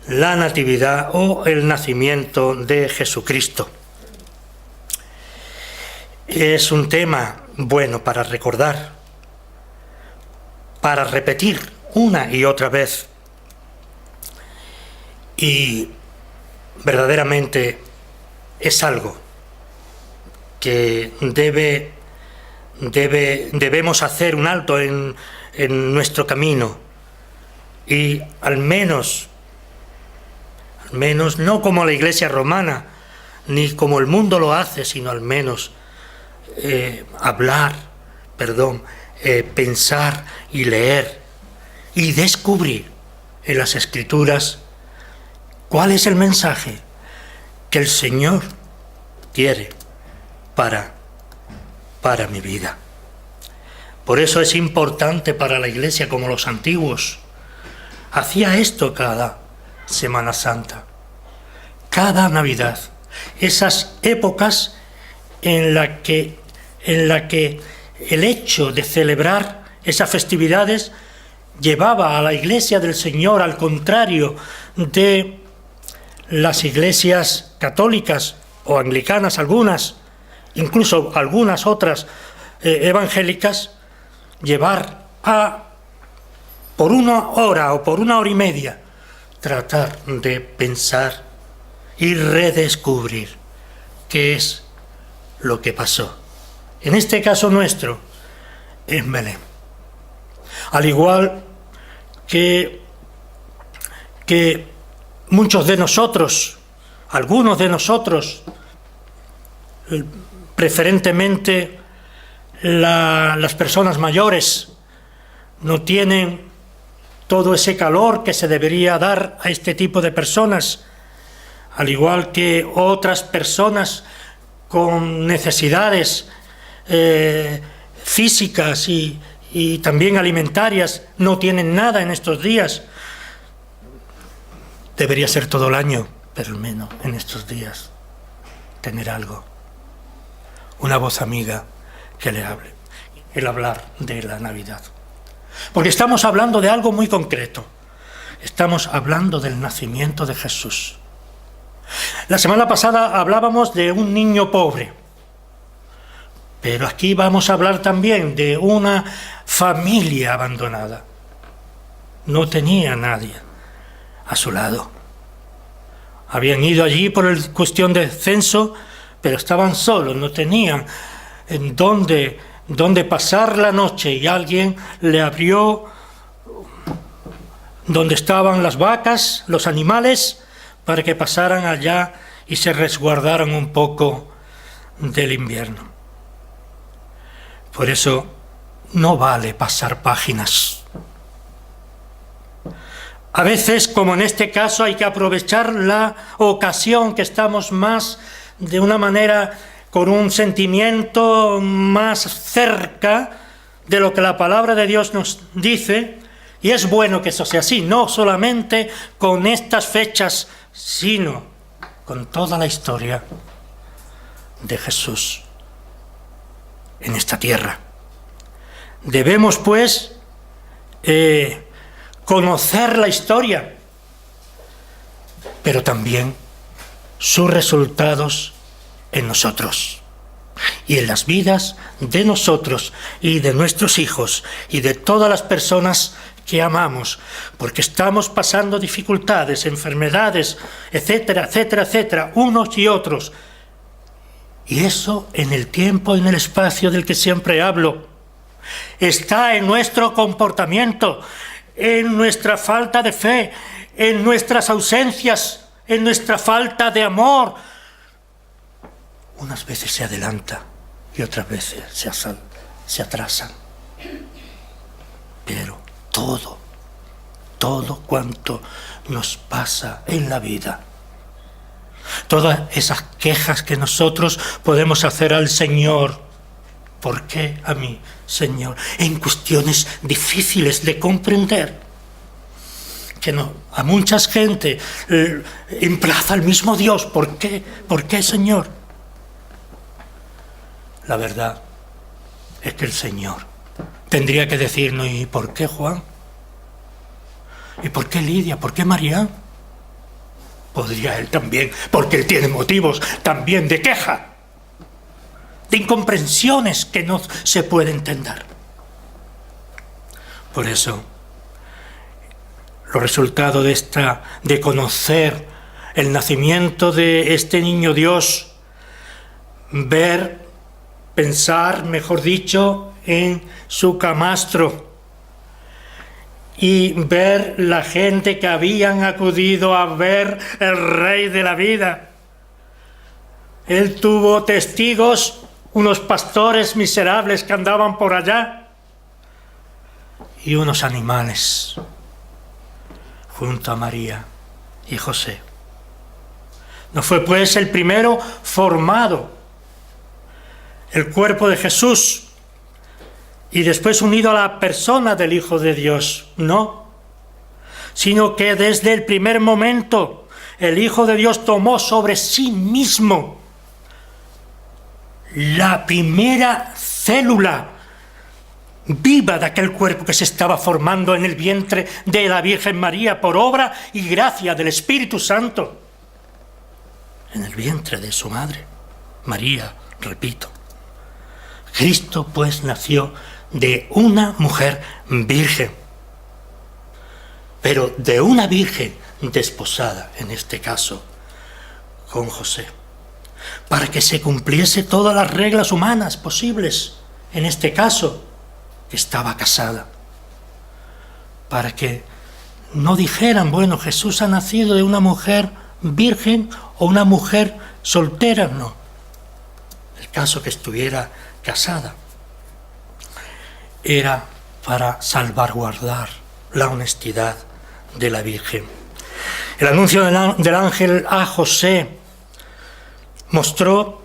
la Natividad o el nacimiento de Jesucristo. Es un tema bueno para recordar, para repetir una y otra vez, y verdaderamente es algo que debemos hacer un alto en nuestro camino, y al menos no como la Iglesia romana ni como el mundo lo hace, sino al menos pensar y leer y descubrir en las Escrituras cuál es el mensaje que el Señor quiere para mi vida. Por eso es importante para la Iglesia, como los antiguos hacía esto cada Semana Santa, cada Navidad, esas épocas en la que el hecho de celebrar esas festividades llevaba a la Iglesia del Señor, al contrario de las iglesias católicas o anglicanas, algunas, incluso algunas otras evangélicas, llevar por una hora o por una hora y media, tratar de pensar y redescubrir qué es lo que pasó. En este caso nuestro, en Belén. Al igual que muchos de nosotros, algunos de nosotros, preferentemente las personas mayores, no tienen todo ese calor que se debería dar a este tipo de personas, al igual que otras personas con necesidades físicas y también alimentarias no tienen nada en estos días. Debería ser todo el año, pero al menos en estos días tener algo, una voz amiga que le hable, el hablar de la Navidad. Porque estamos hablando de algo muy concreto. Estamos hablando del nacimiento de Jesús. La semana pasada hablábamos de un niño pobre, pero aquí vamos a hablar también de una familia abandonada. No tenía nadie a su lado. Habían ido allí por cuestión de censo, pero estaban solos, no tenían en dónde pasar la noche, y alguien le abrió donde estaban las vacas, los animales, para que pasaran allá y se resguardaran un poco del invierno. Por eso no vale pasar páginas. A veces, como en este caso, hay que aprovechar la ocasión que estamos más de una manera, con un sentimiento más cerca de lo que la palabra de Dios nos dice, y es bueno que eso sea así, no solamente con estas fechas, sino con toda la historia de Jesús en esta tierra. Debemos, pues, conocer la historia, pero también sus resultados en nosotros y en las vidas de nosotros y de nuestros hijos y de todas las personas que amamos, porque estamos pasando dificultades, enfermedades, etcétera, etcétera, etcétera, unos y otros. Y eso, en el tiempo y en el espacio del que siempre hablo, está en nuestro comportamiento, en nuestra falta de fe, en nuestras ausencias, en nuestra falta de amor. Unas veces se adelanta y otras veces se atrasan. Pero todo cuanto nos pasa en la vida, todas esas quejas que nosotros podemos hacer al Señor, ¿por qué a mí, Señor? En cuestiones difíciles de comprender, que no, a mucha gente emplaza el mismo Dios. ¿Por qué? ¿Por qué, Señor? La verdad es que el Señor tendría que decirnos: ¿y por qué Juan? ¿Y por qué Lidia? ¿Por qué María? podría él también, porque él tiene motivos también de queja, de incomprensiones que no se puede entender. Por eso, los resultados de conocer el nacimiento de este niño Dios, pensar, mejor dicho, en su camastro y ver la gente que habían acudido a ver el Rey de la vida. Él tuvo testigos, unos pastores miserables que andaban por allá y unos animales junto a María y José. No fue pues el primero formado el cuerpo de Jesús y después unido a la persona del Hijo de Dios, no, sino que desde el primer momento el Hijo de Dios tomó sobre sí mismo la primera célula viva de aquel cuerpo que se estaba formando en el vientre de la Virgen María por obra y gracia del Espíritu Santo, en el vientre de su madre, María, repito. Cristo pues nació de una mujer virgen, pero de una virgen desposada, en este caso, con José, para que se cumpliese todas las reglas humanas posibles, en este caso, que estaba casada, para que no dijeran, bueno, Jesús ha nacido de una mujer virgen o una mujer soltera, no. El caso que estuviera casada era para salvaguardar la honestidad de la Virgen. El anuncio del ángel a José mostró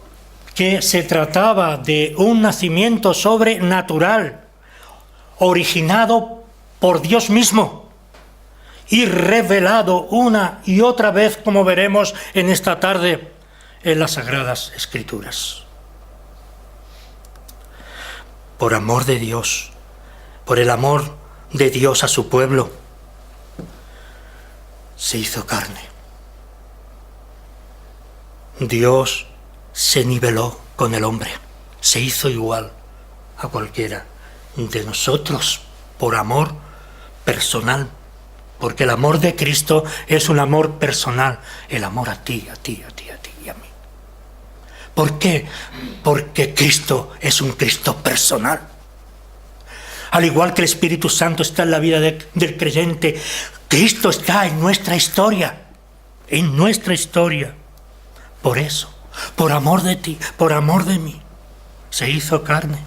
que se trataba de un nacimiento sobrenatural, originado por Dios mismo y revelado una y otra vez, como veremos en esta tarde en las Sagradas Escrituras. Por amor de Dios, por el amor de Dios a su pueblo, se hizo carne. Dios se niveló con el hombre, se hizo igual a cualquiera de nosotros por amor personal, porque el amor de Cristo es un amor personal, el amor a ti, a ti, a ti, a ti y a mí. ¿Por qué? Porque Cristo es un Cristo personal. Al igual que el Espíritu Santo está en la vida del creyente, Cristo está en nuestra historia, en nuestra historia. Por eso, por amor de ti, por amor de mí, se hizo carne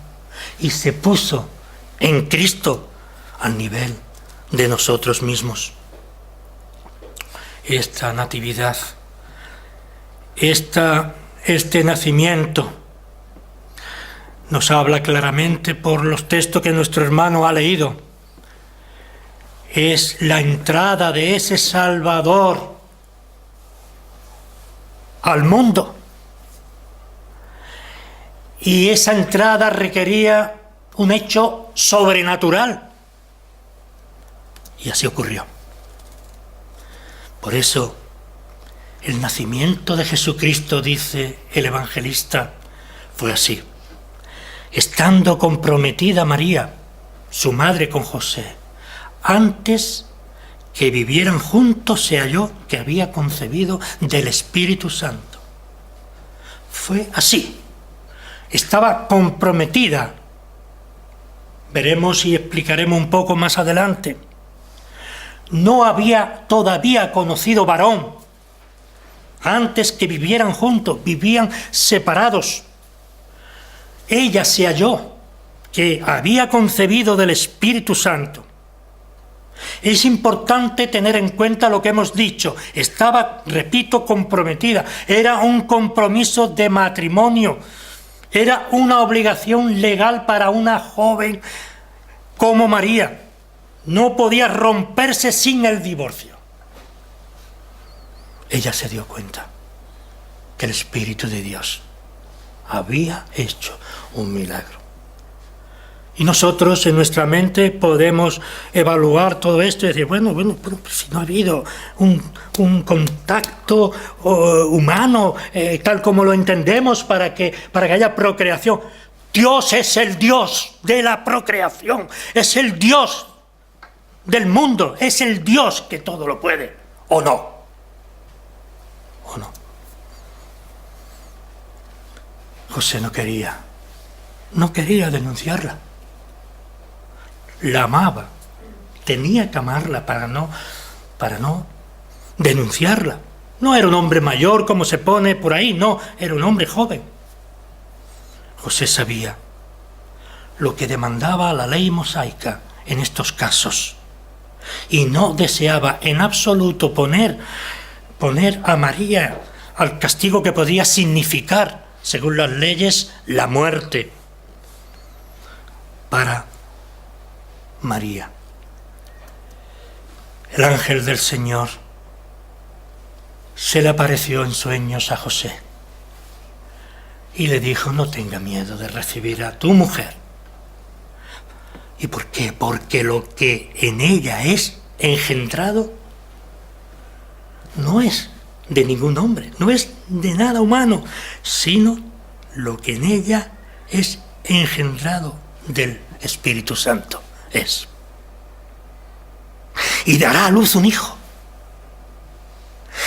y se puso en Cristo al nivel de nosotros mismos. Esta natividad, este nacimiento nos habla claramente por los textos que nuestro hermano ha leído. Es la entrada de ese Salvador al mundo. Y esa entrada requería un hecho sobrenatural. Y así ocurrió. Por eso, el nacimiento de Jesucristo, dice el evangelista, fue así. Estando comprometida María, su madre, con José, antes que vivieran juntos, se halló que había concebido del Espíritu Santo. Fue así. Estaba comprometida. Veremos y explicaremos un poco más adelante. No había todavía conocido varón. Antes que vivieran juntos, vivían separados. Ella se halló que había concebido del Espíritu Santo. Es importante tener en cuenta lo que hemos dicho. Estaba, repito, comprometida. Era un compromiso de matrimonio. Era una obligación legal para una joven como María. No podía romperse sin el divorcio. Ella se dio cuenta que el Espíritu de Dios había hecho un milagro. Y nosotros en nuestra mente podemos evaluar todo esto y decir, bueno, pues si no ha habido un contacto humano tal como lo entendemos para que haya procreación. Dios es el Dios de la procreación, es el Dios del mundo, es el Dios que todo lo puede, ¿o no? ¿O no? José no quería denunciarla. La amaba, tenía que amarla para no denunciarla. No era un hombre mayor como se pone por ahí, no, era un hombre joven. José sabía lo que demandaba la ley mosaica en estos casos y no deseaba en absoluto poner a María al castigo que podía significar, según las leyes, la muerte para María. El ángel del Señor se le apareció en sueños a José y le dijo: no tenga miedo de recibir a tu mujer. ¿Y por qué? Porque lo que en ella es engendrado no es de ningún hombre, no es de nada humano, sino lo que en ella es engendrado del Espíritu Santo es. Y dará a luz un hijo,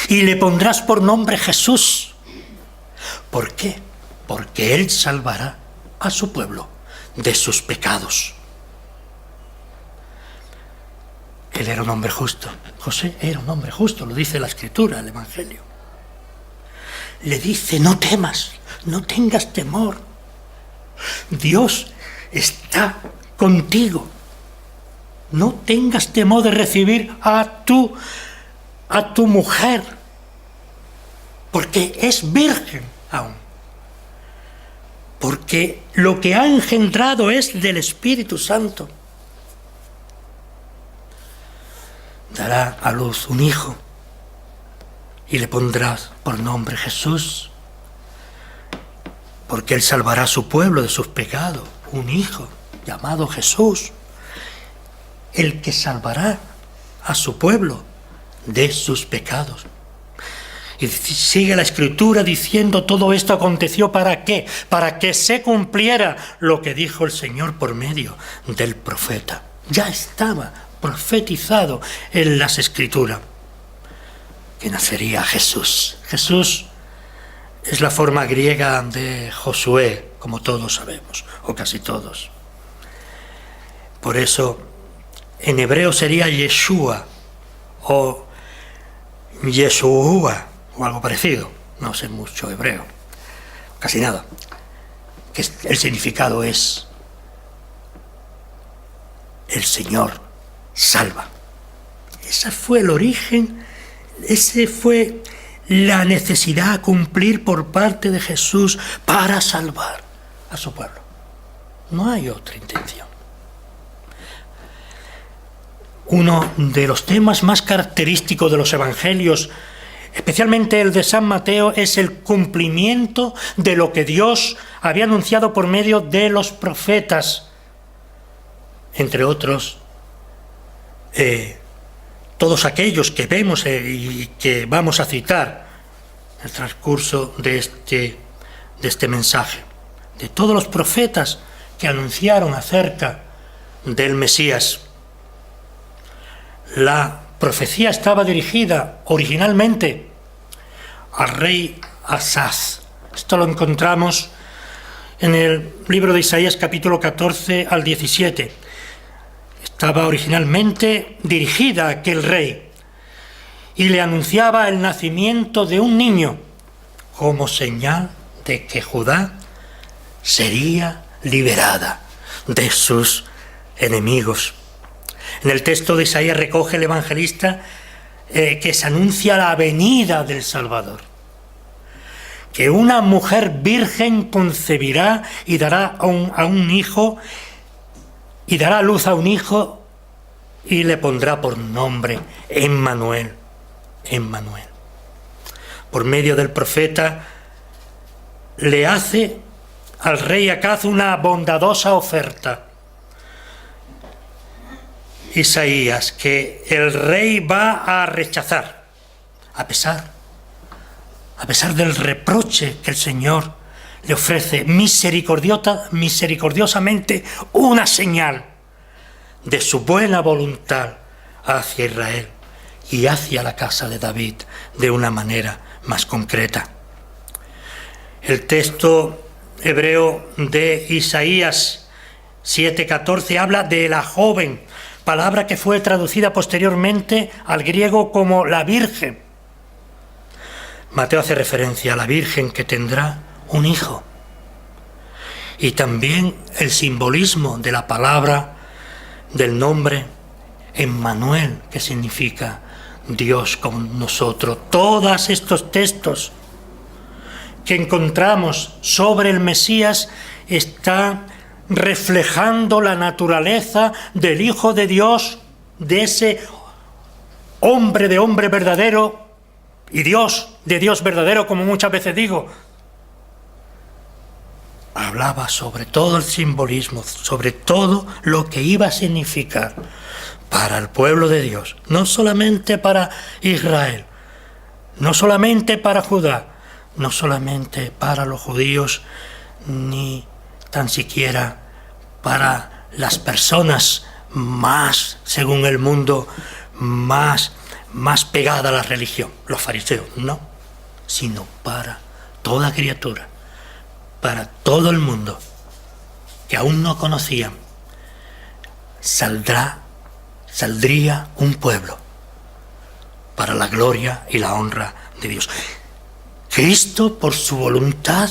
y le pondrás por nombre Jesús. ¿Por qué? Porque él salvará a su pueblo de sus pecados. Él era un hombre justo. José era un hombre justo, lo dice la Escritura, el Evangelio. Le dice: no temas, no tengas temor. Dios está contigo. No tengas temor de recibir a tu mujer, porque es virgen aún. Porque lo que ha engendrado es del Espíritu Santo. Dará a luz un hijo y le pondrás por nombre Jesús, porque él salvará a su pueblo de sus pecados. Un hijo llamado Jesús, el que salvará a su pueblo de sus pecados. Y sigue la Escritura diciendo: todo esto aconteció ¿para qué? Para que se cumpliera lo que dijo el Señor por medio del profeta. Ya estaba profetizado en las Escrituras que nacería Jesús. Jesús es la forma griega de Josué, como todos sabemos, o casi todos. Por eso en hebreo sería Yeshua o Yeshua o algo parecido. No sé mucho hebreo, casi nada. Que el significado es: el Señor salva. Ese fue el origen, ese fue la necesidad a cumplir por parte de Jesús para salvar a su pueblo. No hay otra intención. Uno de los temas más característicos de los evangelios, especialmente el de San Mateo, es el cumplimiento de lo que Dios había anunciado por medio de los profetas, entre otros todos aquellos que vemos y que vamos a citar en el transcurso de este mensaje, de todos los profetas que anunciaron acerca del Mesías. La profecía estaba dirigida originalmente al rey Asaz. Esto lo encontramos en el libro de Isaías, capítulo 14 al 17. Estaba originalmente dirigida a aquel rey y le anunciaba el nacimiento de un niño como señal de que Judá sería liberada de sus enemigos. En el texto de Isaías recoge el evangelista que se anuncia la venida del Salvador, que una mujer virgen concebirá y dará a un hijo, y dará a luz a un hijo y le pondrá por nombre Emmanuel. Emmanuel. Por medio del profeta le hace al rey Acaz una bondadosa oferta. Isaías que el rey va a rechazar, a pesar del reproche que el Señor le ofrece misericordiosamente una señal de su buena voluntad hacia Israel y hacia la casa de David de una manera más concreta. El texto hebreo de Isaías 7:14 habla de la joven, palabra que fue traducida posteriormente al griego como la Virgen. Mateo hace referencia a la Virgen que tendrá un hijo. Y también el simbolismo de la palabra, del nombre Emmanuel, que significa Dios con nosotros. Todos estos textos que encontramos sobre el Mesías están reflejando la naturaleza del Hijo de Dios, de ese hombre de hombre verdadero y Dios de Dios verdadero, como muchas veces digo. Hablaba sobre todo el simbolismo, sobre todo lo que iba a significar para el pueblo de Dios, no solamente para Israel, no solamente para Judá, no solamente para los judíos, ni tan siquiera para las personas más, según el mundo, más pegadas a la religión, los fariseos, no, sino para toda criatura, para todo el mundo que aún no conocían. Saldría un pueblo para la gloria y la honra de Dios. Cristo, por su voluntad,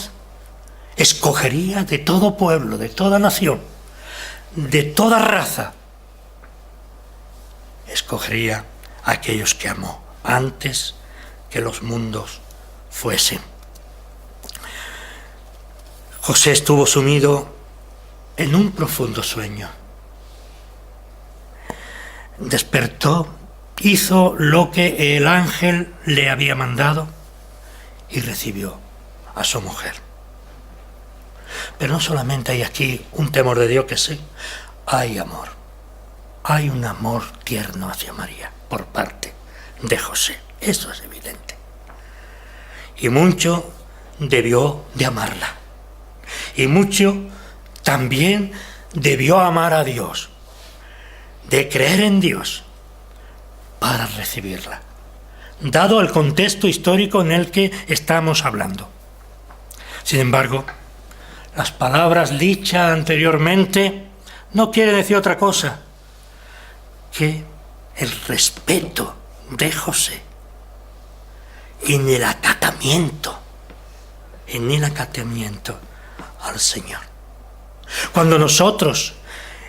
escogería de todo pueblo, de toda nación, de toda raza, escogería a aquellos que amó antes que los mundos fuesen. José estuvo sumido en un profundo sueño. Despertó, hizo lo que el ángel le había mandado y recibió a su mujer. Pero no solamente hay aquí un temor de Dios, que sí, hay amor. Hay un amor tierno hacia María por parte de José. Eso es evidente. Y mucho debió de amarla. Y mucho también debió amar a Dios, de creer en Dios para recibirla, dado el contexto histórico en el que estamos hablando. Sin embargo, las palabras dichas anteriormente no quieren decir otra cosa que el respeto de José en el acatamiento al Señor. Cuando nosotros,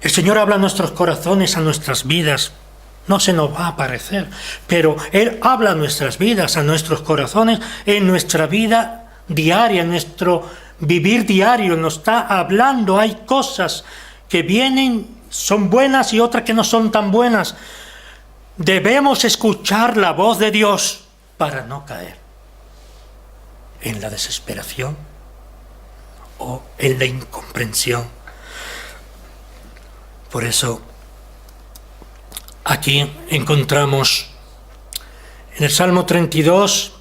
el Señor habla a nuestros corazones, a nuestras vidas, no se nos va a aparecer, pero Él habla a nuestras vidas, a nuestros corazones, en nuestra vida diaria, en nuestro vivir diario, nos está hablando. Hay cosas que vienen, son buenas, y otras que no son tan buenas. Debemos escuchar la voz de Dios para no caer en la desesperación o en la incomprensión. Por eso, aquí encontramos en el Salmo 32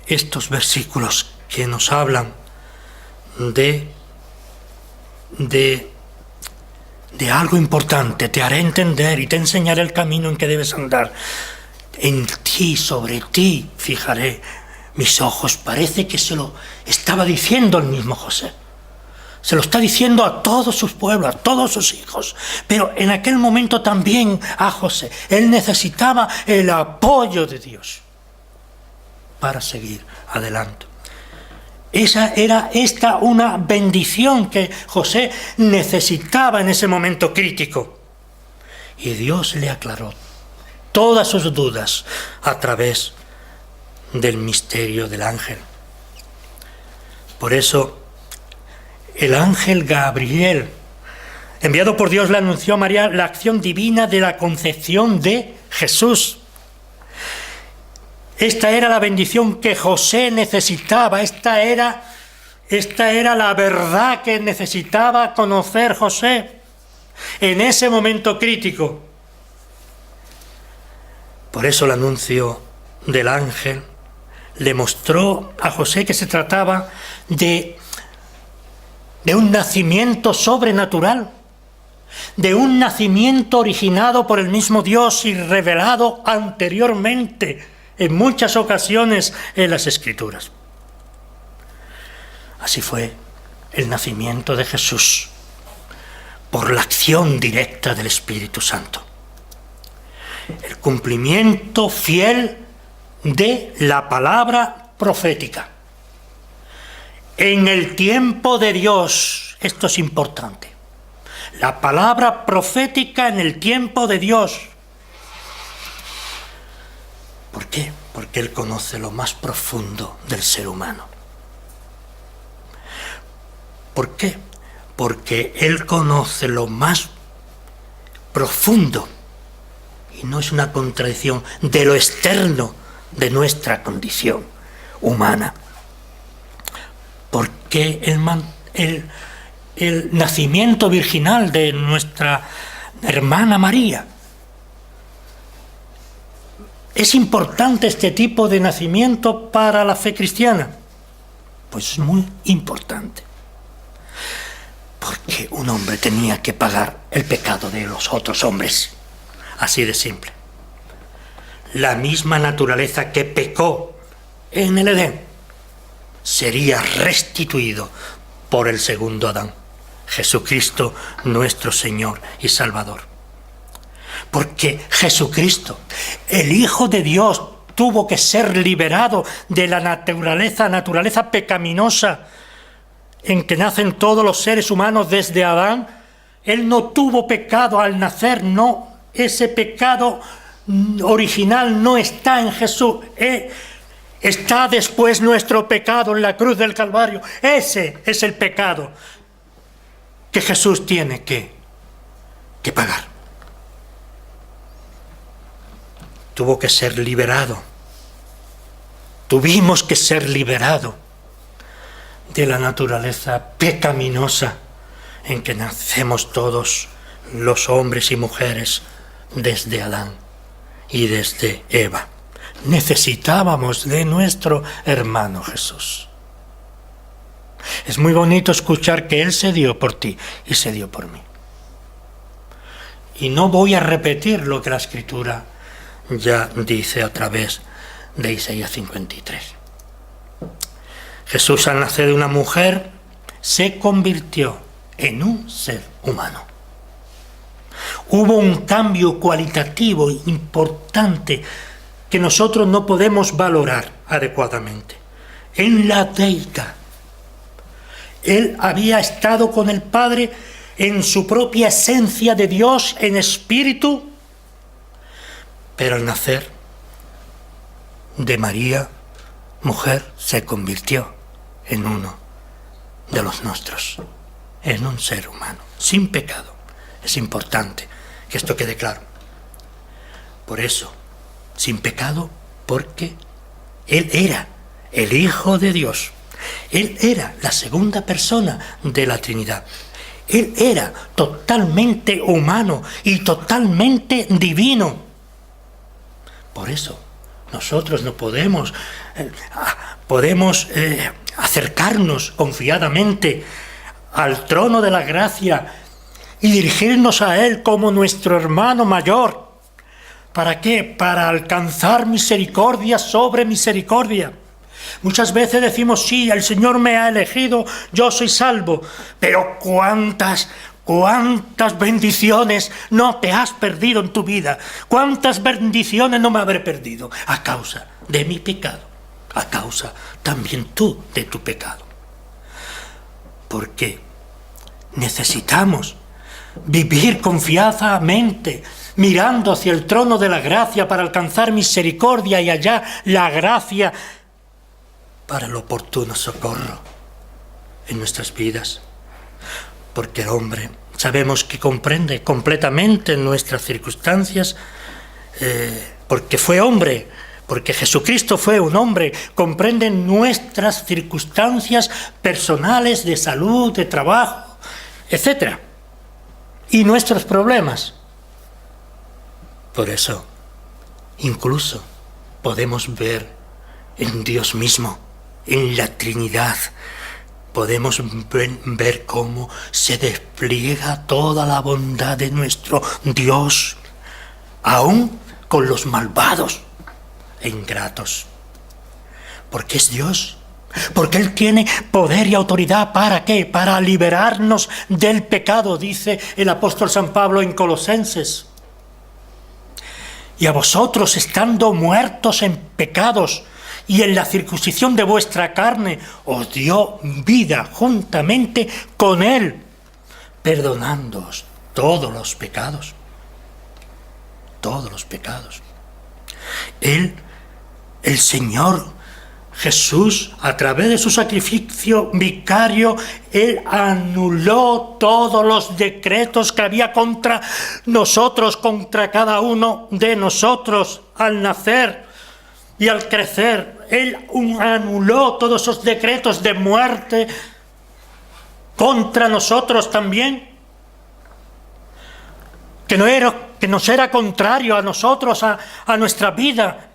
estos versículos que nos hablan de algo importante. Te haré entender y te enseñaré el camino en que debes andar. En ti, sobre ti, fijaré mis ojos. Parece que se lo estaba diciendo el mismo José. Se lo está diciendo a todos sus pueblos, a todos sus hijos. Pero en aquel momento también a José. Él necesitaba el apoyo de Dios para seguir adelante. Era una bendición que José necesitaba en ese momento crítico. Y Dios le aclaró todas sus dudas a través del misterio del ángel. Por eso, el ángel Gabriel, enviado por Dios, le anunció a María la acción divina de la concepción de Jesús. Esta era la bendición que José necesitaba. Esta era la verdad que necesitaba conocer José en ese momento crítico. Por eso el anuncio del ángel le mostró a José que se trataba de un nacimiento sobrenatural, de un nacimiento originado por el mismo Dios y revelado anteriormente en muchas ocasiones en las Escrituras. Así fue el nacimiento de Jesús, por la acción directa del Espíritu Santo. El cumplimiento fiel de la palabra profética. En el tiempo de Dios, esto es importante. La palabra profética en el tiempo de Dios. ¿Por qué? Porque Él conoce lo más profundo del ser humano. ¿Por qué? Porque Él conoce lo más profundo, y no es una contradicción, de lo externo de nuestra condición humana. Porque el nacimiento virginal de nuestra hermana María, ¿es importante este tipo de nacimiento para la fe cristiana? Pues es muy importante. Porque un hombre tenía que pagar el pecado de los otros hombres. Así de simple. La misma naturaleza que pecó en el Edén sería restituido por el segundo Adán, Jesucristo nuestro Señor y Salvador. Porque Jesucristo, el Hijo de Dios, tuvo que ser liberado de la naturaleza pecaminosa en que nacen todos los seres humanos desde Adán. Él no tuvo pecado al nacer, no. Ese pecado original no está en Jesús. Está después nuestro pecado en la cruz del Calvario. Ese es el pecado que Jesús tiene que pagar. Tuvo que ser liberado. Tuvimos que ser liberados de la naturaleza pecaminosa en que nacemos todos los hombres y mujeres desde Adán y desde Eva. Necesitábamos de nuestro hermano Jesús. Es muy bonito escuchar que Él se dio por ti y se dio por mí. Y no voy a repetir lo que la Escritura ya dice a través de Isaías 53. Jesús, al nacer de una mujer, se convirtió en un ser humano. Hubo un cambio cualitativo importante que nosotros no podemos valorar adecuadamente. En la deidad. Él había estado con el Padre en su propia esencia de Dios, en espíritu, pero al nacer de María, mujer, se convirtió en uno de los nuestros, en un ser humano, sin pecado. Es importante que esto quede claro. Por eso, sin pecado, porque Él era el Hijo de Dios. Él era la segunda persona de la Trinidad. Él era totalmente humano y totalmente divino. Por eso, nosotros no podemos acercarnos confiadamente al trono de la gracia y dirigirnos a Él como nuestro hermano mayor. ¿Para qué? Para alcanzar misericordia sobre misericordia. Muchas veces decimos, sí, el Señor me ha elegido, yo soy salvo. Pero ¿cuántas bendiciones no te has perdido en tu vida? ¿Cuántas bendiciones no me habré perdido a causa de mi pecado? A causa también tú de tu pecado. Porque necesitamos vivir confiadamente, mirando hacia el trono de la gracia para alcanzar misericordia y allá la gracia para el oportuno socorro en nuestras vidas. Porque el hombre, sabemos que comprende completamente nuestras circunstancias, porque fue hombre, porque Jesucristo fue un hombre, comprende nuestras circunstancias personales de salud, de trabajo, etc. Y nuestros problemas. Por eso, Incluso podemos ver en Dios mismo, en la Trinidad, podemos ver cómo se despliega toda la bondad de nuestro Dios, aún con los malvados e ingratos. Porque es Dios, porque Él tiene poder y autoridad. ¿Para qué? Para liberarnos del pecado, dice el apóstol San Pablo en Colosenses. Y a vosotros, estando muertos en pecados y en la circuncisión de vuestra carne, os dio vida juntamente con Él, perdonándoos todos los pecados. Todos los pecados. Él, el Señor Jesús, a través de su sacrificio vicario, Él anuló todos los decretos que había contra nosotros, contra cada uno de nosotros al nacer y al crecer. Él anuló todos esos decretos de muerte contra nosotros también, que nos era contrario a nosotros, a nuestra vida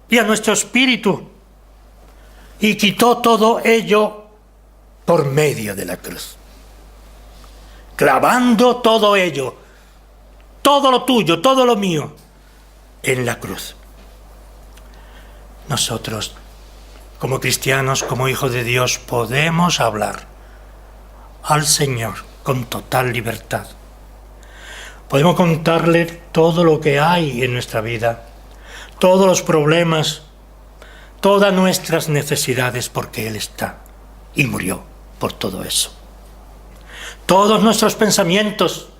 y a nuestro espíritu. Y quitó todo ello por medio de la cruz, clavando todo ello, todo lo tuyo, todo lo mío, en la cruz. Nosotros, como cristianos, como hijos de Dios, podemos hablar al Señor con total libertad. Podemos contarle todo lo que hay en nuestra vida, todos los problemas, todas nuestras necesidades, porque Él está y murió por todo eso. Todos nuestros pensamientos,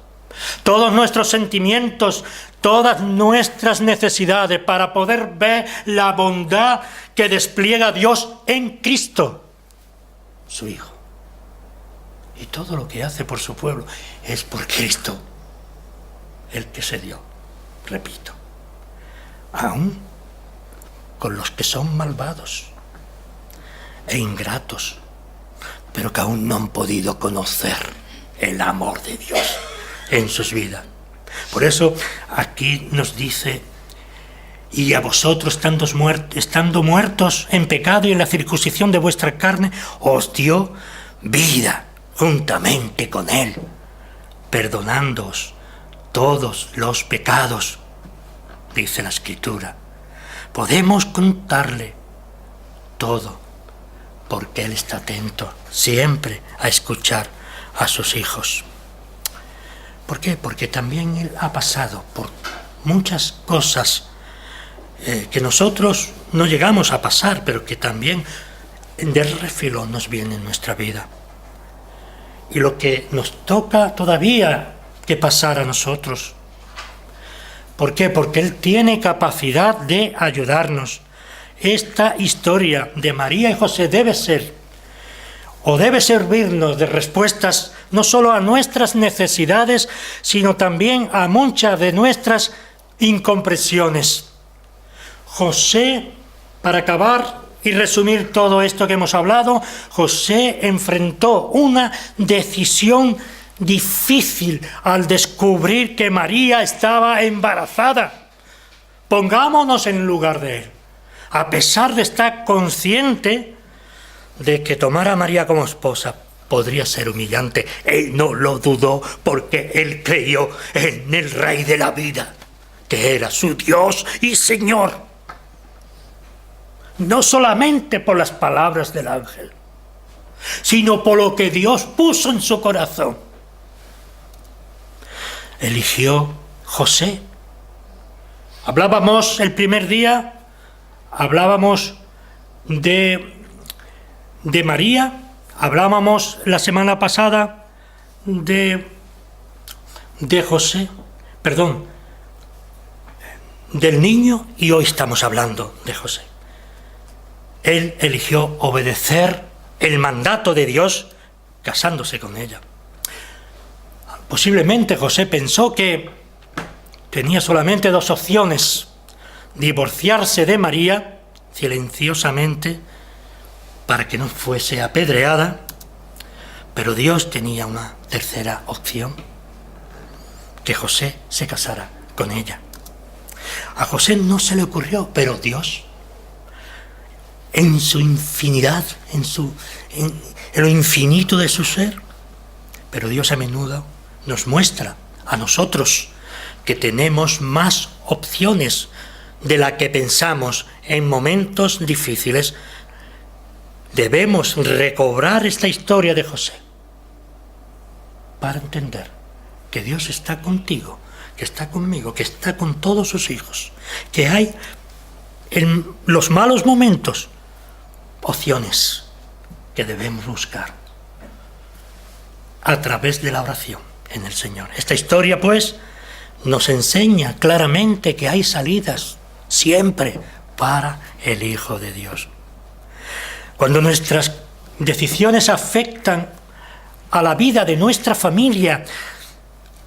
todos nuestros sentimientos, todas nuestras necesidades, para poder ver la bondad que despliega Dios en Cristo, su Hijo. Y todo lo que hace por su pueblo es por Cristo, el que se dio, repito, aún con los que son malvados e ingratos, pero que aún no han podido conocer el amor de Dios en sus vidas. Por eso aquí nos dice: y a vosotros, estando muertos en pecado y en la circuncisión de vuestra carne, os dio vida juntamente con Él, perdonándoos todos los pecados, dice la Escritura. Podemos contarle todo, porque Él está atento siempre a escuchar a sus hijos. ¿Por qué? Porque también Él ha pasado por muchas cosas que nosotros no llegamos a pasar, pero que también de refilón nos viene en nuestra vida. Y lo que nos toca todavía que pasar a nosotros. ¿Por qué? Porque Él tiene capacidad de ayudarnos. Esta historia de María y José debe servirnos de respuestas no solo a nuestras necesidades, sino también a muchas de nuestras incomprensiones. José, para acabar y resumir todo esto que hemos hablado, José enfrentó una decisión difícil al descubrir que María estaba embarazada. Pongámonos en lugar de él. A pesar de estar consciente de que tomar a María como esposa podría ser humillante, él no lo dudó, porque él creyó en el Rey de la vida, que era su Dios y Señor. No solamente por las palabras del ángel, sino por lo que Dios puso en su corazón. Eligió José. Hablábamos el primer día, hablábamos de María, hablábamos la semana pasada de José, del niño, y hoy estamos hablando de José. Él eligió obedecer el mandato de Dios casándose con ella. Posiblemente José pensó que tenía solamente dos opciones: divorciarse de María silenciosamente para que no fuese apedreada, pero Dios tenía una tercera opción: que José se casara con ella. A José no se le ocurrió, pero Dios, en su infinidad, en lo infinito de su ser, pero Dios a menudo nos muestra a nosotros que tenemos más opciones de la que pensamos en momentos difíciles. Debemos recobrar esta historia de José para entender que Dios está contigo, que está conmigo, que está con todos sus hijos, que hay en los malos momentos opciones que debemos buscar a través de la oración en el Señor. Esta historia, pues, nos enseña claramente que hay salidas siempre para el Hijo de Dios. Cuando nuestras decisiones afectan a la vida de nuestra familia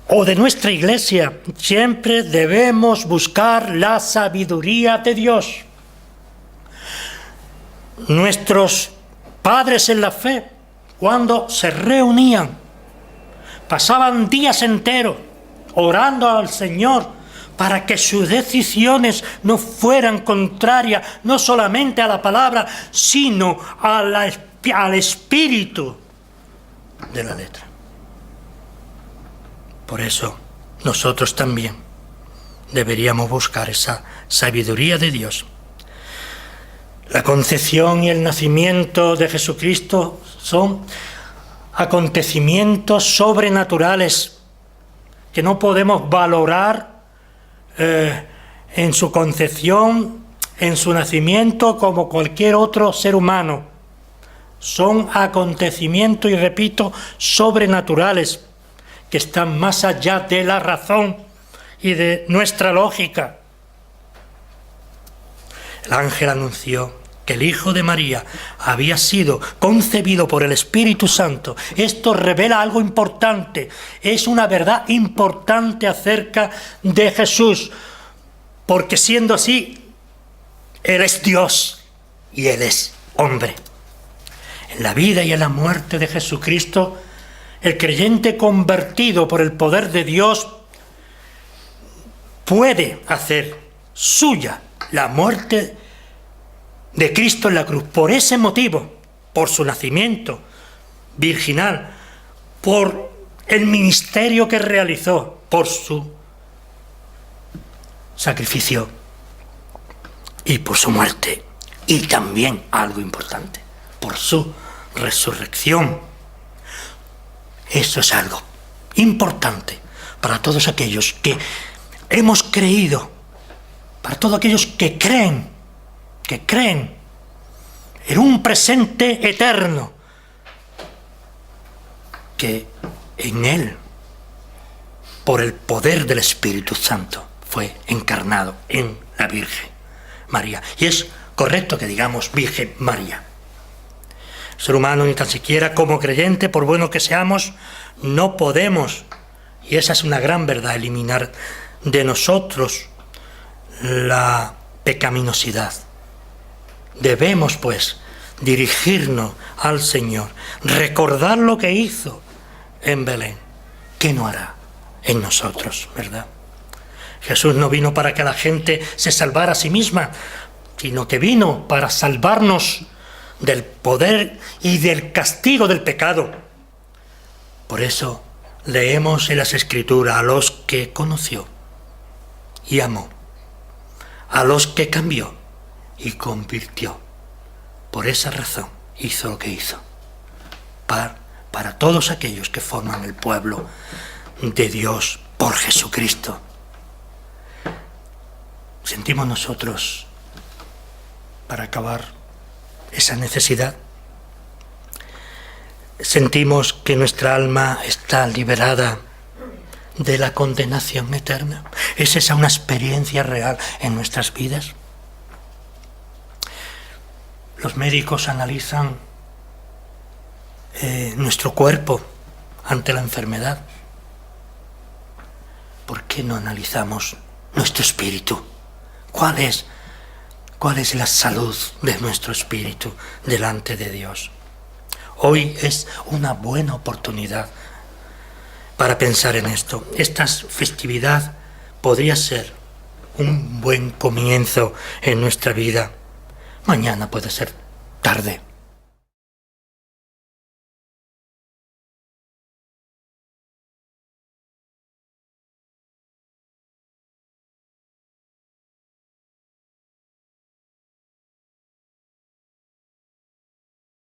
o de nuestra iglesia, siempre debemos buscar la sabiduría de Dios. Nuestros padres en la fe, cuando se reunían, pasaban días enteros orando al Señor para que sus decisiones no fueran contrarias no solamente a la palabra, sino al espíritu de la letra. Por eso nosotros también deberíamos buscar esa sabiduría de Dios. La concepción y el nacimiento de Jesucristo son acontecimientos sobrenaturales que no podemos valorar en su concepción, en su nacimiento, como cualquier otro ser humano. Son acontecimientos, y repito, sobrenaturales, que están más allá de la razón y de nuestra lógica. El ángel anunció que el Hijo de María había sido concebido por el Espíritu Santo. Esto revela algo importante, es una verdad importante acerca de Jesús, porque siendo así, Él es Dios y Él es hombre. En la vida y en la muerte de Jesucristo, el creyente convertido por el poder de Dios puede hacer suya la muerte de Cristo en la cruz. Por ese motivo, por su nacimiento virginal, por el ministerio que realizó, por su sacrificio y por su muerte, y también algo importante, por su resurrección. Eso es algo importante para todos aquellos que hemos creído, para todos aquellos que creen en un presente eterno, que en Él, por el poder del Espíritu Santo, fue encarnado en la Virgen María. Y es correcto que digamos Virgen María. El ser humano, ni tan siquiera como creyente, por bueno que seamos, no podemos, y esa es una gran verdad, eliminar de nosotros la pecaminosidad. Debemos, pues, dirigirnos al Señor, recordar lo que hizo en Belén. ¿Qué no hará en nosotros, verdad? Jesús no vino para que la gente se salvara a sí misma, sino que vino para salvarnos del poder y del castigo del pecado. Por eso leemos en las Escrituras a los que conoció y amó, a los que cambió y convirtió. Por esa razón hizo lo que hizo, para todos aquellos que forman el pueblo de Dios por Jesucristo. Sentimos nosotros, para acabar, esa necesidad. Sentimos que nuestra alma está liberada de la condenación eterna. ¿Es esa una experiencia real en nuestras vidas? Los médicos analizan nuestro cuerpo ante la enfermedad. ¿Por qué no analizamos nuestro espíritu? ¿Cuál es la salud de nuestro espíritu delante de Dios? Hoy es una buena oportunidad para pensar en esto. Esta festividad podría ser un buen comienzo en nuestra vida. Mañana puede ser tarde.